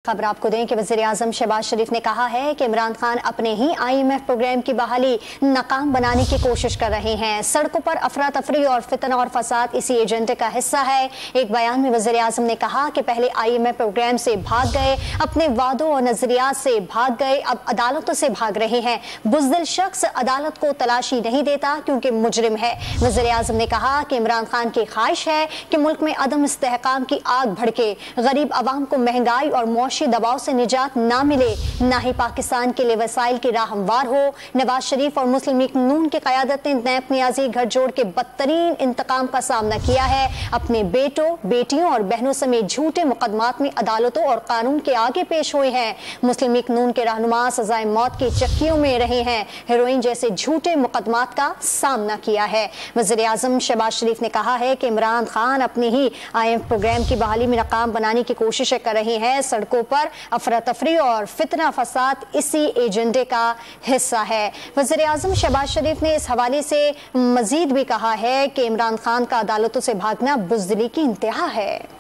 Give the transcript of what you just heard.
खबर आपको दें कि वज़ीर-ए-आज़म शहबाज शरीफ ने कहा है कि इमरान खान अपने ही IMF प्रोग्राम की बहाली नाकाम बनाने की कोशिश कर रहे हैं। सड़कों पर अफरा तफरी और फितना और फसाद इसी एजेंडे का हिस्सा है। एक बयान में वज़ीर-ए-आज़म ने कहा कि पहले IMF प्रोग्राम से भाग गए, अपने वादों और नजरियात से भाग गए, अब अदालतों से भाग रहे हैं। बुज़दिल शख्स अदालत को तलाशी नहीं देता क्योंकि मुजरिम है। वज़ीर-ए-आज़म ने कहा कि इमरान खान की ख्वाहिश है कि मुल्क में अदम इस्तेहकाम की आग भड़के, गरीब आवाम को महंगाई और मुआशी दबाव से निजात ना मिले, ना ही पाकिस्तान के लिए वसाइल की राह हमवार हो। नवाज शरीफ और मुस्लिम लीग नून की क़यादत ने नैब नियाजी घर जोड़ के बदतरीन इंतकाम का सामना किया है। अपने बेटों, बेटियों और बहनों समेत झूठे मुकदमात में अदालतों और कानून के आगे पेश हुए हैं। मुस्लिम लीग नून के रहनुमा सजाए मौत की चक्कियों में रहे हैं, हेरोइन जैसे झूठे मुकदमात का सामना किया है। वज़ीर-ए-आज़म शहबाज शरीफ ने कहा है कि इमरान खान अपनी ही IMF प्रोग्राम की बहाली में नाकाम बनाने की कोशिशें कर रहे हैं। सड़कों पर अफरा तफरी और फितना फसाद इसी एजेंडे का हिस्सा है। वज़ीर-ए-आज़म शहबाज शरीफ ने इस हवाले से मजीद भी कहा है कि इमरान खान का अदालतों से भागना बुज़दिली की इंतहा है।